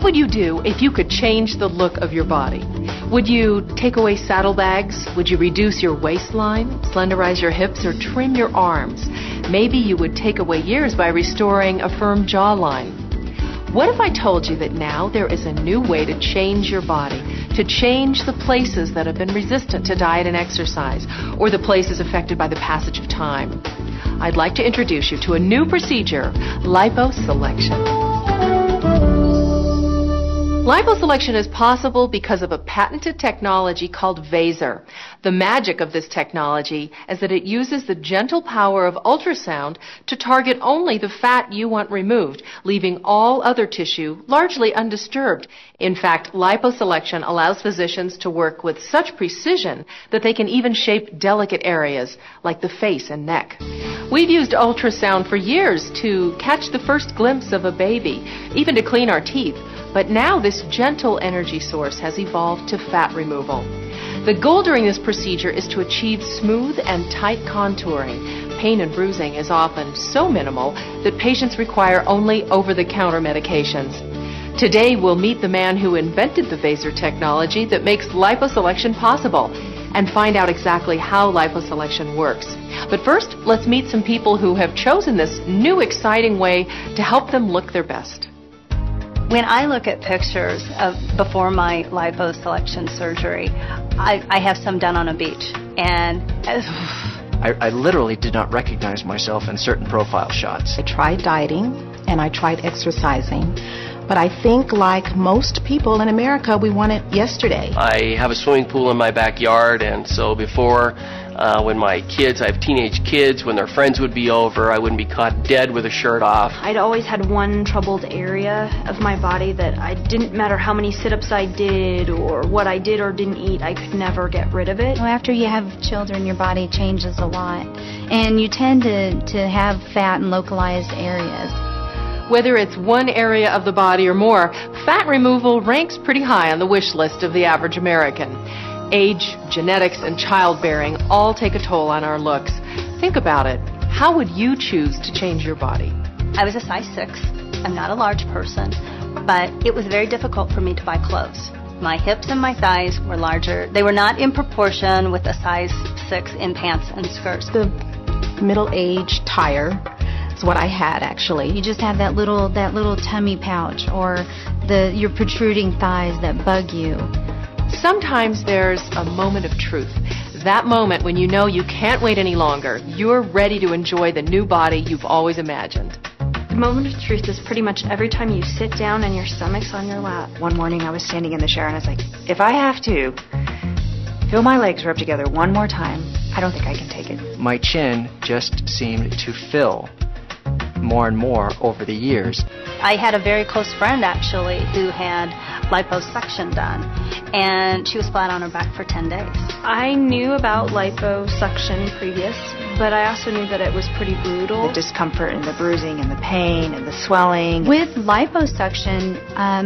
would you do if you could change the look of your body? Would you take away saddlebags? Would you reduce your waistline, slenderize your hips, or trim your arms? Maybe you would take away years by restoring a firm jawline. What if I told you that now there is a new way to change your body, to change the places that have been resistant to diet and exercise, or the places affected by the passage of time? I'd like to introduce you to a new procedure, LipoSelection. LipoSelection is possible because of a patented technology called VASER. The magic of this technology is that it uses the gentle power of ultrasound to target only the fat you want removed, leaving all other tissue largely undisturbed. In fact, LipoSelection allows physicians to work with such precision that they can even shape delicate areas like the face and neck. We've used ultrasound for years to catch the first glimpse of a baby, even to clean our teeth. But now this gentle energy source has evolved to fat removal. The goal during this procedure is to achieve smooth and tight contouring. Pain and bruising is often so minimal that patients require only over-the-counter medications. Today we'll meet the man who invented the VASER technology that makes LipoSelection possible and find out exactly how LipoSelection works. But first, let's meet some people who have chosen this new exciting way to help them look their best. When I look at pictures of before my LipoSelection surgery, I have some done on a beach, and I literally did not recognize myself in certain profile shots. I tried dieting and I tried exercising, but I think like most people in America, we want it yesterday. I have a swimming pool in my backyard, and so before when my kids, I have teenage kids, when their friends would be over, I wouldn't be caught dead with a shirt off. I'd always had one troubled area of my body that I didn't matter how many sit-ups I did or what I did or didn't eat, I could never get rid of it. Well, after you have children, your body changes a lot, and you tend to have fat in localized areas. Whether it's one area of the body or more, fat removal ranks pretty high on the wish list of the average American. Age, genetics, and childbearing all take a toll on our looks. Think about it. How would you choose to change your body? I was a size 6. I'm not a large person, but it was very difficult for me to buy clothes. My hips and my thighs were larger. They were not in proportion with a size 6 in pants and skirts. The middle-age tire is what I had, actually. You just have that little tummy pouch, or your protruding thighs that bug you. Sometimes there's a moment of truth. That moment when you know you can't wait any longer. You're ready to enjoy the new body you've always imagined. The moment of truth is pretty much every time you sit down and your stomach's on your lap. One morning I was standing in the shower and I was like, if I have to feel my legs rub together one more time, I don't think I can take it. My chin just seemed to fill more and more over the years. I had a very close friend actually who had liposuction done, and she was flat on her back for 10 days. I knew about liposuction previous, but I also knew that it was pretty brutal. The discomfort and the bruising and the pain and the swelling. With liposuction,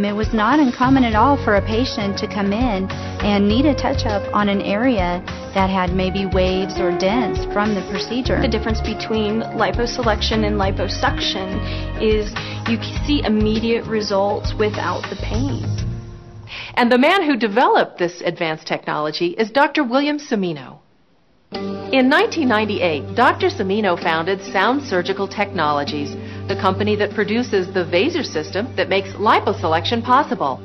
it was not uncommon at all for a patient to come in and need a touch-up on an area that had maybe waves or dents from the procedure. The difference between liposelection and liposuction is you can see immediate results without the pain. And the man who developed this advanced technology is Dr. William Cimino. In 1998, Dr. Cimino founded Sound Surgical Technologies, the company that produces the VASER system that makes liposelection possible.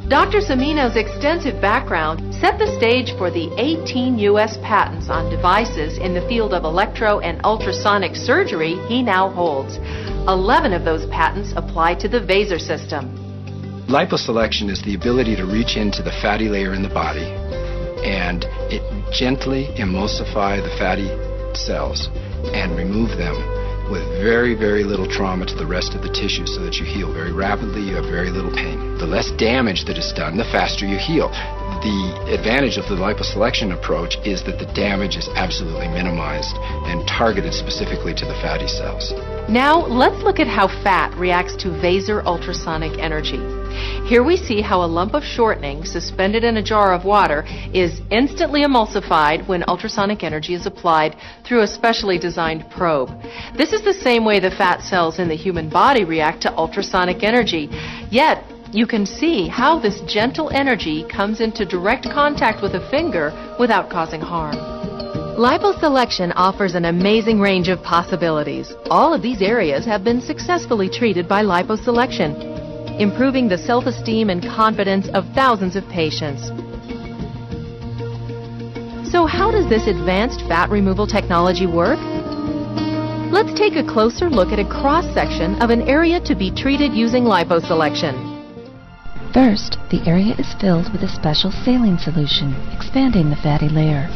Dr. Cimino's extensive background set the stage for the 18 U.S. patents on devices in the field of electro and ultrasonic surgery he now holds. 11 of those patents apply to the VASER system. LipoSelection is the ability to reach into the fatty layer in the body and it gently emulsify the fatty cells and remove them with very, very little trauma to the rest of the tissue so that you heal very rapidly, you have very little pain. The less damage that is done, the faster you heal. The advantage of the liposelection approach is that the damage is absolutely minimized and targeted specifically to the fatty cells. Now, let's look at how fat reacts to VASER ultrasonic energy. Here we see how a lump of shortening suspended in a jar of water is instantly emulsified when ultrasonic energy is applied through a specially designed probe. This is the same way the fat cells in the human body react to ultrasonic energy, yet You can see how this gentle energy comes into direct contact with a finger without causing harm. LipoSelection offers an amazing range of possibilities. All of these areas have been successfully treated by LipoSelection, improving the self-esteem and confidence of thousands of patients. So how does this advanced fat removal technology work? Let's take a closer look at a cross-section of an area to be treated using LipoSelection. First, the area is filled with a special saline solution, expanding the fatty layer.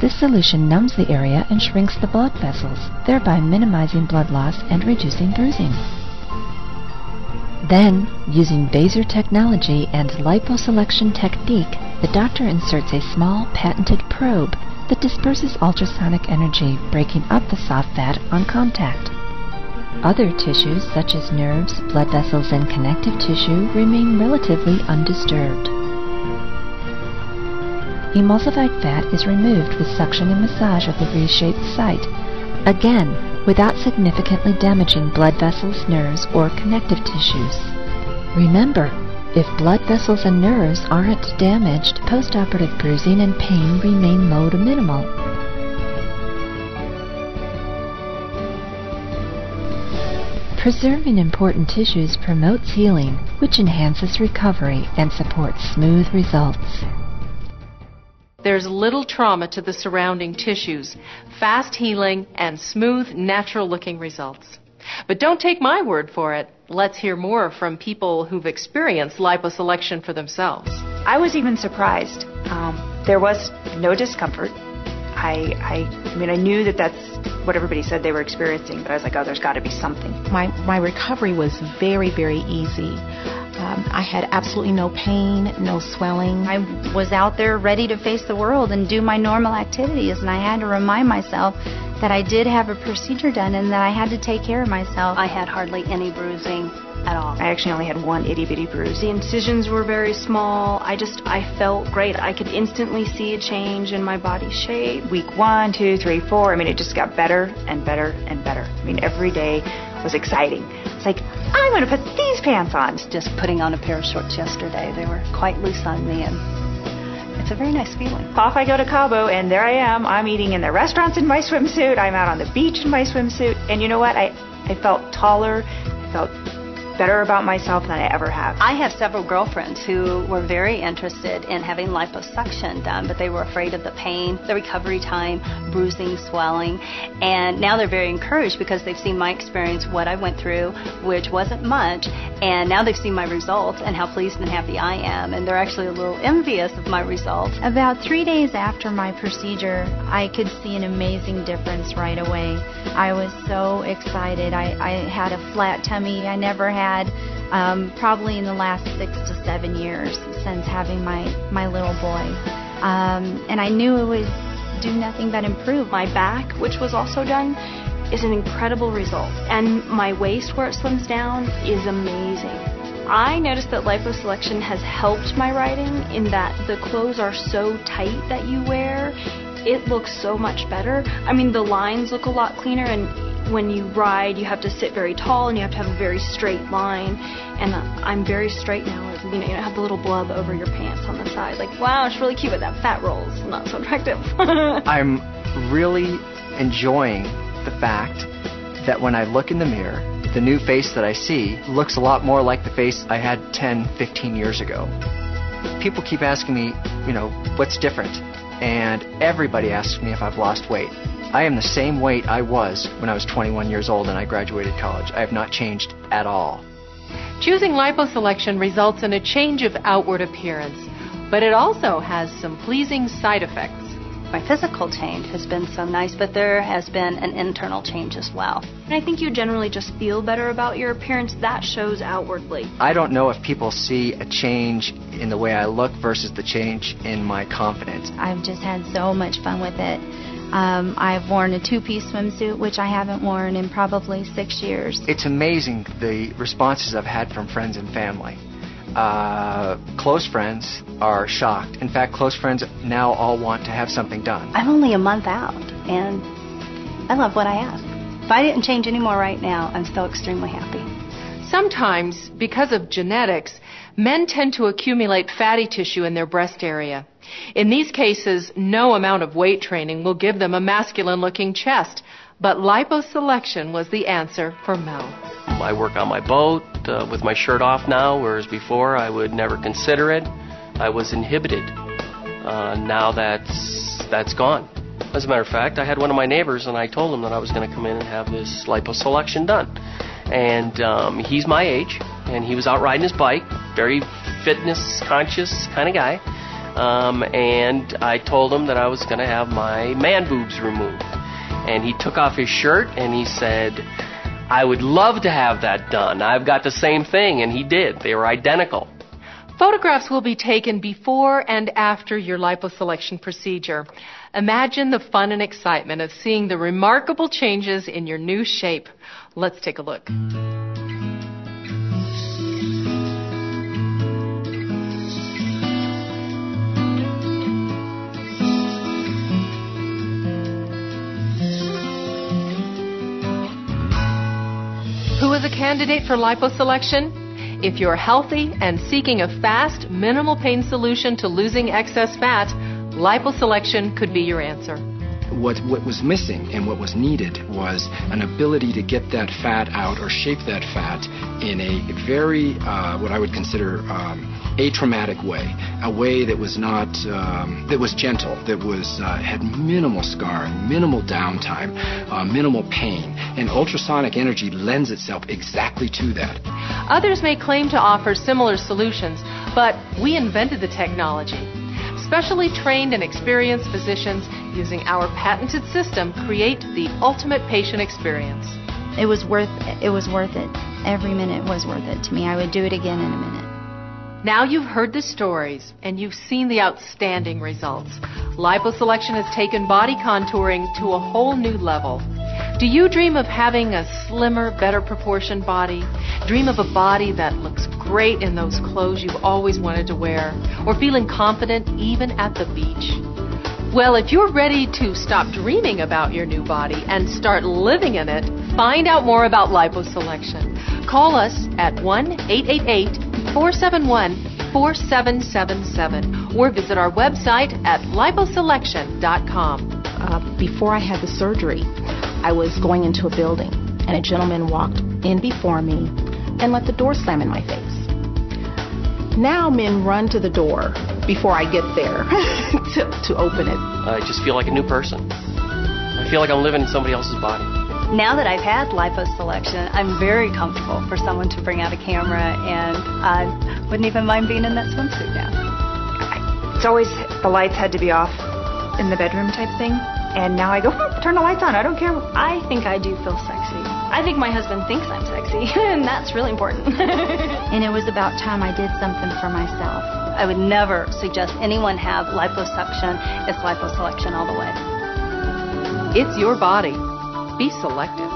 This solution numbs the area and shrinks the blood vessels, thereby minimizing blood loss and reducing bruising. Then, using VASER technology and LipoSelection technique, the doctor inserts a small, patented probe that disperses ultrasonic energy, breaking up the soft fat on contact. Other tissues, such as nerves, blood vessels, and connective tissue, remain relatively undisturbed. Emulsified fat is removed with suction and massage of the reshaped site, again, without significantly damaging blood vessels, nerves, or connective tissues. Remember, if blood vessels and nerves aren't damaged, post-operative bruising and pain remain low to minimal. Preserving important tissues promotes healing, which enhances recovery and supports smooth results. There's little trauma to the surrounding tissues, fast healing, and smooth, natural-looking results. But don't take my word for it. Let's hear more from people who've experienced LipoSelection for themselves. I was even surprised. There was no discomfort. I mean, I knew that that's what everybody said they were experiencing, but I was like, oh, there's got to be something. My recovery was very, very easy. I had absolutely no pain, no swelling. I was out there ready to face the world and do my normal activities, and I had to remind myself that I did have a procedure done and that I had to take care of myself. I had hardly any bruising at all. I actually only had one itty-bitty bruise. The incisions were very small. I felt great. I could instantly see a change in my body shape. Week 1, 2, 3, 4, I mean, it just got better and better and better. I mean, every day was exciting. It's like, I'm going to put these pants on. Just putting on a pair of shorts yesterday. They were quite loose on me, and it's a very nice feeling. Off I go to Cabo, and there I am. I'm eating in the restaurants in my swimsuit. I'm out on the beach in my swimsuit. And you know what? I felt taller. I felt better about myself than I ever have. I have several girlfriends who were very interested in having liposuction done, but they were afraid of the pain, the recovery time, bruising, swelling, and now they're very encouraged because they've seen my experience, what I went through, which wasn't much, and now they've seen my results and how pleased and happy I am, and they're actually a little envious of my results. About 3 days after my procedure, I could see an amazing difference right away. I was so excited. I had a flat tummy. I never had probably in the last 6 to 7 years since having my little boy. And I knew it would do nothing but improve. My back, which was also done, is an incredible result. And my waist, where it slims down, is amazing. I noticed that LipoSelection has helped my riding in that the clothes are so tight that you wear. It looks so much better. I mean, the lines look a lot cleaner, and when you ride, you have to sit very tall and you have to have a very straight line. And I'm very straight now. You don't have the little blub over your pants on the side. Like, wow, it's really cute, but that fat roll's not so attractive. I'm really enjoying the fact that when I look in the mirror, the new face that I see looks a lot more like the face I had 10, 15 years ago. People keep asking me, what's different? And everybody asks me if I've lost weight. I am the same weight I was when I was 21 years old and I graduated college. I have not changed at all. Choosing LipoSelection results in a change of outward appearance, but it also has some pleasing side effects. My physical change has been so nice, but there has been an internal change as well. And I think you generally just feel better about your appearance. That shows outwardly. I don't know if people see a change in the way I look versus the change in my confidence. I've just had so much fun with it. I've worn a 2-piece swimsuit, which I haven't worn in probably 6 years. It's amazing the responses I've had from friends and family. Close friends are shocked. In fact, close friends now all want to have something done. I'm only a month out, and I love what I have. If I didn't change any more right now, I'm still extremely happy. Sometimes, because of genetics, Men tend to accumulate fatty tissue in their breast area. In these cases, no amount of weight training will give them a masculine-looking chest, but LipoSelection was the answer for Mel. I work on my boat with my shirt off now, whereas before I would never consider it. I was inhibited. Now that's gone. As a matter of fact, I had one of my neighbors, and I told him that I was going to come in and have this LipoSelection done. And he's my age, and he was out riding his bike, very fitness-conscious kind of guy. And I told him that I was going to have my man boobs removed. And he took off his shirt, and he said, I would love to have that done. I've got the same thing, and he did. They were identical. Photographs will be taken before and after your LipoSelection procedure. Imagine the fun and excitement of seeing the remarkable changes in your new shape. Let's take a look. Who is a candidate for LipoSelection? If you're healthy and seeking a fast, minimal pain solution to losing excess fat, LipoSelection could be your answer. What was missing and what was needed was an ability to get that fat out or shape that fat in a very, what I would consider atraumatic way, a way that was not, that was gentle, that was had minimal scarring, minimal downtime, minimal pain, and ultrasonic energy lends itself exactly to that. Others may claim to offer similar solutions, but we invented the technology. Specially trained and experienced physicians using our patented system create the ultimate patient experience. It was worth it. Every minute was worth it to me. I would do it again in a minute. Now you've heard the stories and you've seen the outstanding results. LipoSelection has taken body contouring to a whole new level. Do you dream of having a slimmer, better proportioned body? Dream of a body that looks great in those clothes you've always wanted to wear? Or feeling confident even at the beach? Well, if you're ready to stop dreaming about your new body and start living in it, find out more about LipoSelection. Call us at 1-888-471-4777 or visit our website at LipoSelection.com. Before I had the surgery, I was going into a building, and a gentleman walked in before me and let the door slam in my face. Now men run to the door before I get there to open it. I just feel like a new person. I feel like I'm living in somebody else's body. Now that I've had LipoSelection, I'm very comfortable for someone to bring out a camera, and I wouldn't even mind being in that swimsuit now. It's always the lights had to be off in the bedroom type thing, and now I go, turn the lights on, I don't care. I think I do feel sexy. I think my husband thinks I'm sexy, and that's really important. And it was about time I did something for myself. I would never suggest anyone have liposuction. It's LipoSelection all the way. It's your body. Be selective.